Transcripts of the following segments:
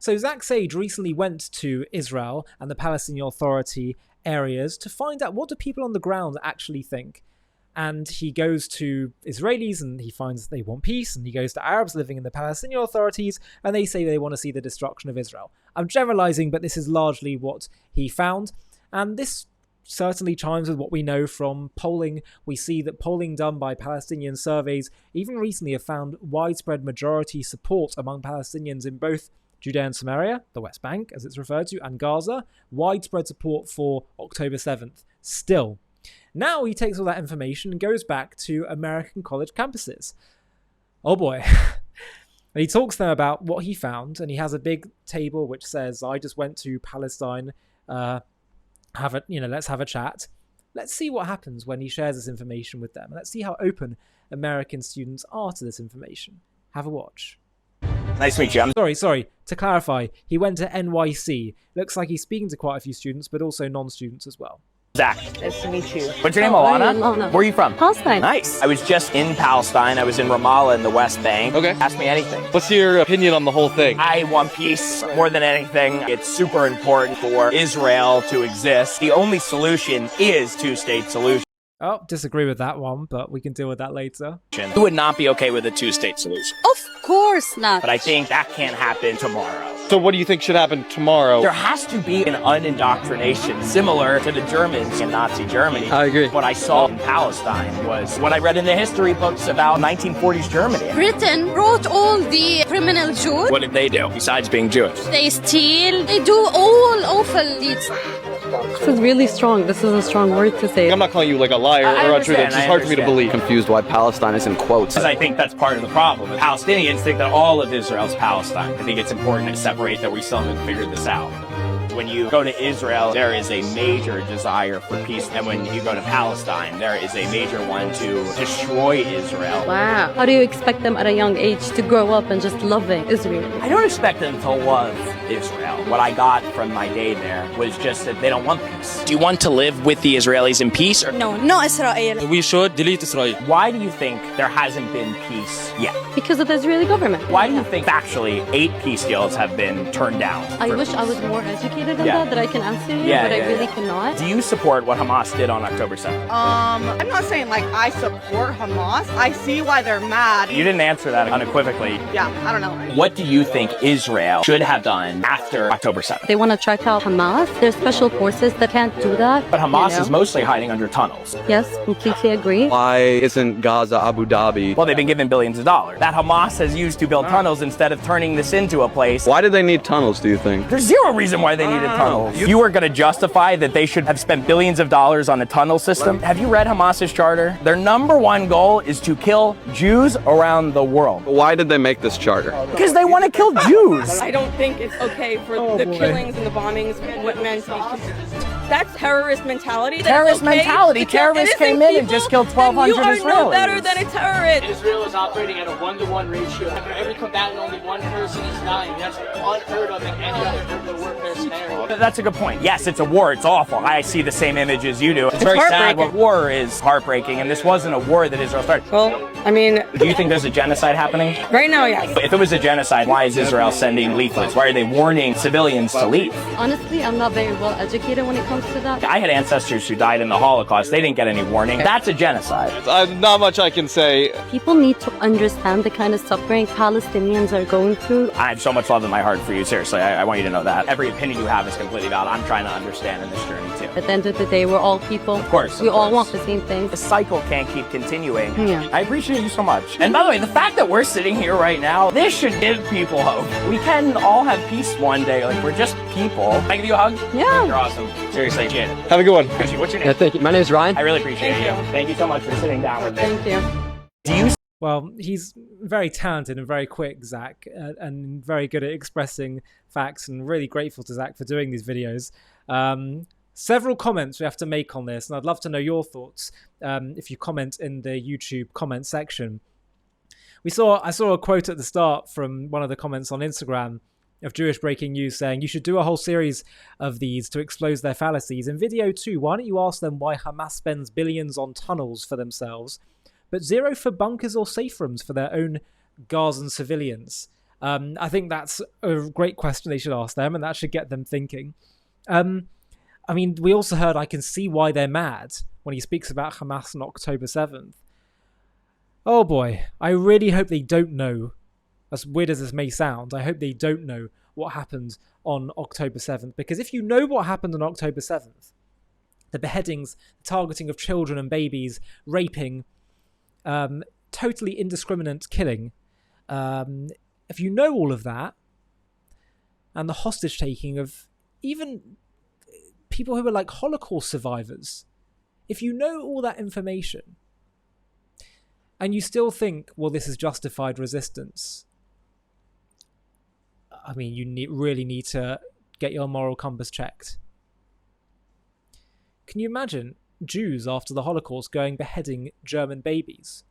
So Zach Sage recently went to Israel and the Palestinian Authority areas to find out what do people on the ground actually think. And he goes to Israelis and he finds they want peace, and he goes to Arabs living in the Palestinian authorities and they say they want to see the destruction of Israel. I'm generalizing, but this is largely what he found. And this certainly chimes with what we know from polling. We see that polling done by Palestinian surveys even recently have found widespread majority support among Palestinians in both Judea and Samaria, the West Bank as it's referred to, and Gaza. Widespread support for October 7th still. Now he takes all that information and goes back to American college campuses. Oh boy. And he talks to them about what he found, and he has a big table which says, I just went to Palestine, let's have a chat. Let's see what happens when he shares this information with them. Let's see how open American students are to this information. Have a watch. Nice to meet you. Sorry. To clarify, he went to NYC. Looks like he's speaking to quite a few students, but also non-students as well. Zach. Nice to meet you. What's your name, Alana? Alana. Where are you from? Palestine. Nice. I was just in Palestine. I was in Ramallah in the West Bank. Okay. Ask me anything. What's your opinion on the whole thing? I want peace more than anything. It's super important for Israel to exist. The only solution is two-state solution. Oh, disagree with that one, but we can deal with that later. You would not be okay with a two-state solution. Of course not. But I think that can't happen tomorrow. So what do you think should happen tomorrow? There has to be an unindoctrination similar to the Germans in Nazi Germany. I agree. What I saw in Palestine was what I read in the history books about 1940s Germany. Britain wrote all the criminal Jews. What did they do besides being Jewish? They steal. They do all awful deeds. This is really strong. This is a strong word to say. I'm not calling you like a liar or a traitor. It's just hard for me to believe. Confused why Palestine is in quotes. Because I think that's part of the problem. Palestinians think that all of Israel's Palestine. I think it's important to separate that we still haven't figured this out. When you go to Israel, there is a major desire for peace. And when you go to Palestine, there is a major one to destroy Israel. Wow. How do you expect them at a young age to grow up and just loving Israel? I don't expect them to love Israel. What I got from my day there was just that they don't want peace. Do you want to live with the Israelis in peace? Or No Israel. We should delete Israel. why do you think there hasn't been peace yet? Because of the Israeli government. Why do you think factually 8 peace deals have been turned down? I for wish peace? I was more educated than Yeah. that I can answer you, Yeah, but yeah, I really yeah. cannot. Do you support what Hamas did on October 7th? I'm not saying like I support Hamas. I see why they're mad. You didn't answer that unequivocally. Yeah, I don't know. What do you think Israel should have done after October 7th? They want to track out Hamas. There's special forces that can't do that. But Hamas you know? is mostly hiding under tunnels. Yes, completely agree. Why isn't Gaza Abu Dhabi? Well, they've been given billions of dollars that Hamas has used to build tunnels instead of turning this into a place. Why did they need tunnels, do you think? There's zero reason why they needed tunnels. You were going to justify that they should have spent billions of dollars on a tunnel system? Have you read Hamas's charter? Their number one goal is to kill Jews around the world. Why did they make this charter? Because they want to kill Jews. I don't think it's okay for the killings and the bombings what meant to be. That's terrorist mentality. Terrorist mentality. Terrorists came in and just killed 1,200 You are Israelis. no better than a terrorist. Israel is operating at a 1-to-1 ratio. For every combatant, only one person is dying. That's unheard of in any other nuclear warfare scenario. That's a good point. Yes, it's a war. It's awful. I see the same image as you do. It's very sad. What war is heartbreaking, and this wasn't a war that Israel started. Well, I mean, Do you think there's a genocide happening? right now, yes. If it was a genocide, why is Israel sending leaflets? Why are they warning civilians to leave? Honestly, I'm not very well educated when it comes to that. I had ancestors who died in the Holocaust. They didn't get any warning. That's a genocide. Not much I can say. People need to understand the kind of suffering Palestinians are going through. I have so much love in my heart for you. Seriously, I want you to know that. Every opinion you have is completely valid. I'm trying to understand in this journey, too. At the end of the day, we're all people. Of course. We all want the same thing. The cycle can't keep continuing. Yeah. I appreciate you so much. And by the way, the fact that we're sitting here right now, this should give people hope. We can all have peace one day. Like, we're just people. Can I give you a hug? Yeah. You're awesome. Seriously, Janet. Have a good one. What's your name? thank you. My name is Ryan. I really appreciate you. Thank you so much for sitting down with me. Thank you. Do you Well, he's very talented and very quick, Zach, and very good at expressing facts, and really grateful to Zach for doing these videos. Several comments we have to make on this, and I'd love to know your thoughts if you comment in the YouTube comment section. I saw a quote at the start from one of the comments on Instagram of Jewish Breaking News saying, you should do a whole series of these to expose their fallacies. In video 2, why don't you ask them why Hamas spends billions on tunnels for themselves, but zero for bunkers or safe rooms for their own Gazan civilians? I think that's a great question they should ask them, and that should get them thinking. I mean, we also heard I can see why they're mad when he speaks about Hamas on October 7th. Oh boy, I really hope they don't know, as weird as this may sound, I hope they don't know what happened on October 7th, because if you know what happened on October 7th, the beheadings, the targeting of children and babies, raping, totally indiscriminate killing, if you know all of that, and the hostage taking of even people who were like Holocaust survivors, if you know all that information and you still think, well, this is justified resistance, I mean, you really need to get your moral compass checked. Can you imagine Jews after the Holocaust going beheading German babies?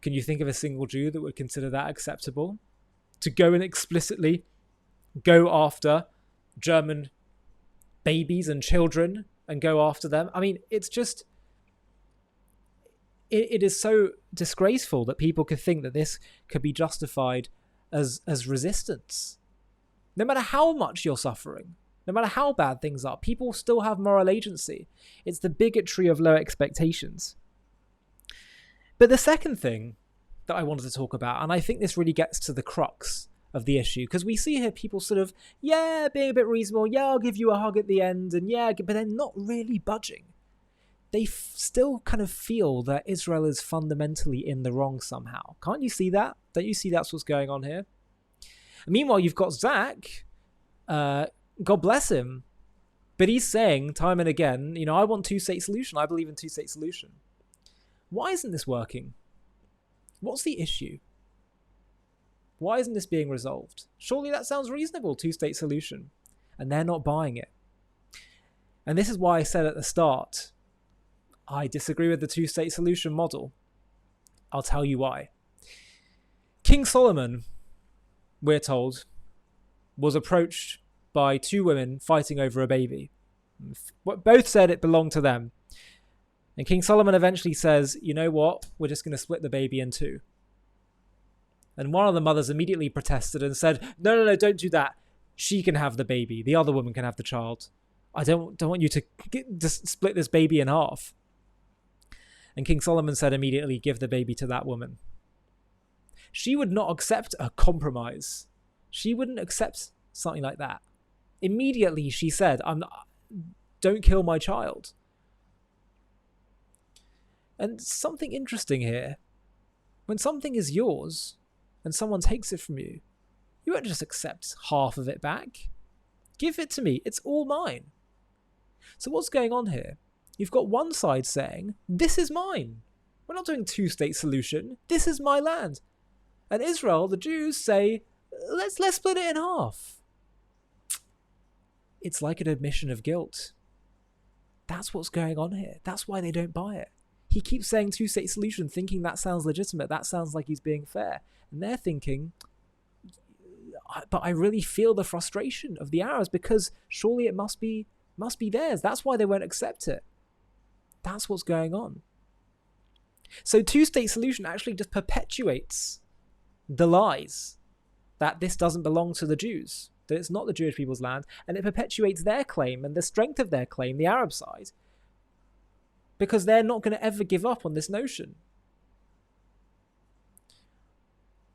Can you think of a single Jew that would consider that acceptable? To go and explicitly go after German babies and children and go after them? I mean, it's just... It is so disgraceful that people could think that this could be justified as resistance. No matter how much you're suffering, no matter how bad things are, people still have moral agency. It's the bigotry of low expectations. But the second thing that I wanted to talk about, and I think this really gets to the crux of the issue, because we see here people sort of, yeah, being a bit reasonable, yeah, I'll give you a hug at the end, and yeah, but they're not really budging. They still kind of feel that Israel is fundamentally in the wrong somehow. Can't you see that? Don't you see that's what's going on here? And meanwhile, you've got Zach, God bless him, but he's saying time and again, I want two-state solution. I believe in two-state solution. Why isn't this working? What's the issue? Why isn't this being resolved? Surely that sounds reasonable, two-state solution. And they're not buying it. And this is why I said at the start, I disagree with the two-state solution model. I'll tell you why. King Solomon, we're told, was approached by two women fighting over a baby. Both said it belonged to them. And King Solomon eventually says, you know what? We're just going to split the baby in two. And one of the mothers immediately protested and said, no, don't do that. She can have the baby. The other woman can have the child. I don't want you to just split this baby in half. And King Solomon said immediately, give the baby to that woman. She would not accept a compromise. She wouldn't accept something like that. Immediately she said, don't kill my child. And something interesting here. When something is yours and someone takes it from you, you won't just accept half of it back. Give it to me. It's all mine. So what's going on here? You've got one side saying, this is mine. We're not doing two-state solution. This is my land. And Israel, the Jews, say, let's split it in half. It's like an admission of guilt. That's what's going on here. That's why they don't buy it. He keeps saying two-state solution, thinking that sounds legitimate. That sounds like he's being fair. And they're thinking, but I really feel the frustration of the Arabs because surely it must be theirs. That's why they won't accept it. That's what's going on. So two-state solution actually just perpetuates the lies that this doesn't belong to the Jews, that it's not the Jewish people's land, and it perpetuates their claim and the strength of their claim, the Arab side, because they're not going to ever give up on this notion.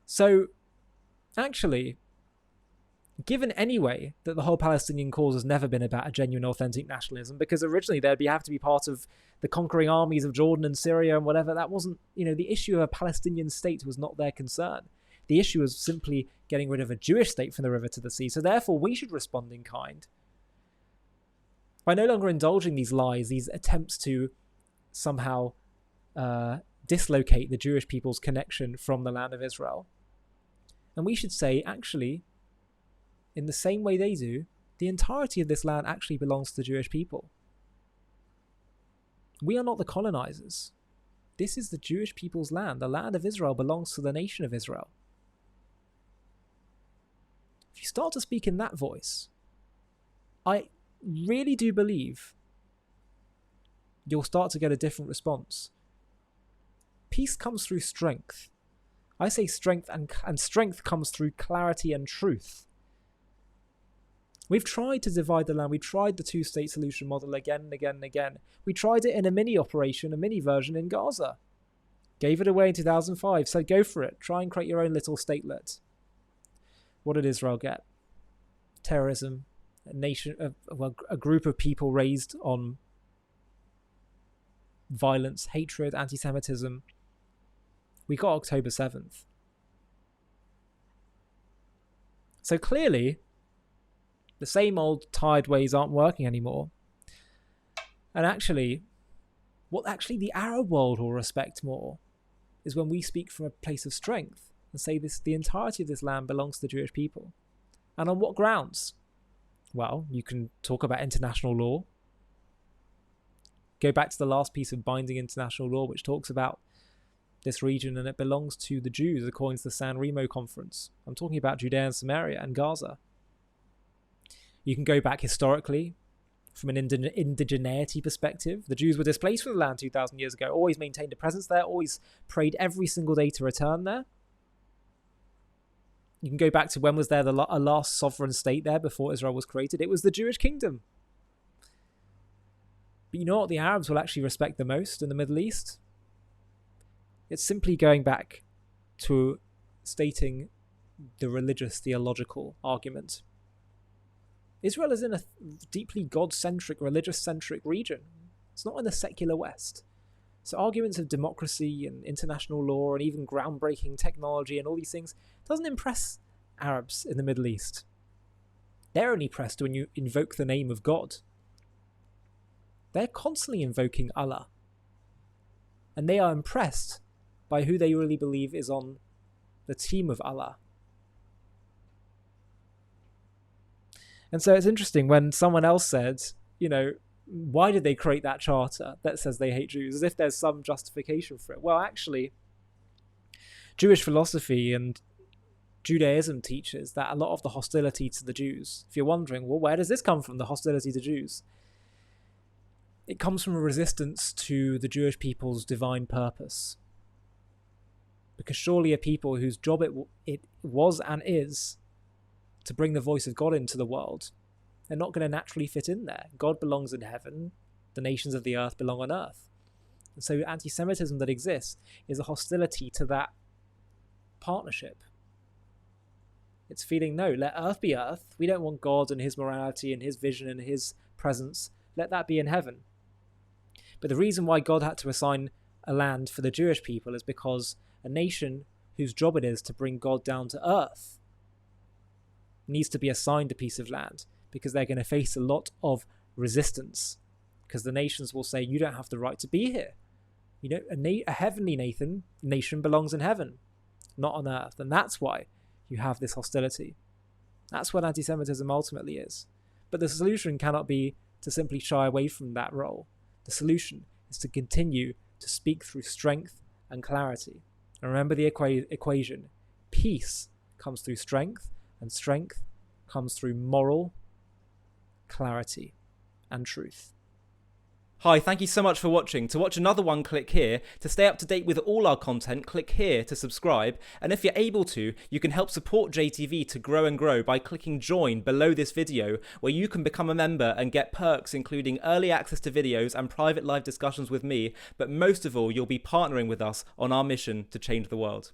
So, actually, given anyway that the whole Palestinian cause has never been about a genuine, authentic nationalism, because originally they'd have to be part of the conquering armies of Jordan and Syria and whatever, that wasn't, the issue of a Palestinian state was not their concern. The issue was simply getting rid of a Jewish state from the river to the sea. So therefore, we should respond in kind by no longer indulging these lies, these attempts to somehow dislocate the Jewish people's connection from the land of Israel. And we should say, actually, in the same way they do, the entirety of this land actually belongs to the Jewish people. We are not the colonizers. This is the Jewish people's land. The land of Israel belongs to the nation of Israel. If you start to speak in that voice, I really do believe you'll start to get a different response. Peace comes through strength. I say strength, and strength comes through clarity and truth. We've tried to divide the land. We tried the two-state solution model again and again and again. We tried it in a mini operation, a mini version in Gaza. Gave it away in 2005, said go for it. Try and create your own little statelet. What did Israel get? Terrorism, a group of people raised on violence, hatred, anti-Semitism. We got October 7th. So clearly, the same old tired ways aren't working anymore. And actually, what actually the Arab world will respect more is when we speak from a place of strength and say the entirety of this land belongs to the Jewish people. And on what grounds? Well, you can talk about international law. Go back to the last piece of binding international law, which talks about this region, and it belongs to the Jews according to the San Remo Conference. I'm talking about Judea and Samaria and Gaza. You can go back historically from an indigeneity perspective. The Jews were displaced from the land 2,000 years ago, always maintained a presence there, always prayed every single day to return there. You can go back to when was there a last sovereign state there before Israel was created. It was the Jewish kingdom. But you know what the Arabs will actually respect the most in the Middle East? It's simply going back to stating the religious theological argument. Israel is in a deeply God-centric, religious-centric region. It's not in the secular West. So arguments of democracy and international law and even groundbreaking technology and all these things doesn't impress Arabs in the Middle East. They're only impressed when you invoke the name of God. They're constantly invoking Allah. And they are impressed by who they really believe is on the team of Allah. And so it's interesting when someone else said, why did they create that charter that says they hate Jews, as if there's some justification for it? Well, actually, Jewish philosophy and Judaism teaches that a lot of the hostility to the Jews, if you're wondering, well, where does this come from, the hostility to Jews? It comes from a resistance to the Jewish people's divine purpose. Because surely a people whose job it was and is to bring the voice of God into the world, they're not going to naturally fit in there. God belongs in heaven. The nations of the earth belong on earth. And so anti-Semitism that exists is a hostility to that partnership. It's feeling, no, let earth be earth. We don't want God and his morality and his vision and his presence. Let that be in heaven. But the reason why God had to assign a land for the Jewish people is because a nation whose job it is to bring God down to earth needs to be assigned a piece of land, because they're going to face a lot of resistance, because the nations will say, you don't have the right to be here. A heavenly nation belongs in heaven, not on earth. And that's why you have this hostility. That's what anti-Semitism ultimately is. But the solution cannot be to simply shy away from that role. The solution is to continue to speak through strength and clarity. And remember the equation. Peace comes through strength, and strength comes through moral clarity and truth. Hi, thank you so much for watching. To watch another one, click here. To stay up to date with all our content, click here to subscribe. And if you're able to, you can help support JTV to grow and grow by clicking join below this video, where you can become a member and get perks including early access to videos and private live discussions with me. But most of all, you'll be partnering with us on our mission to change the world.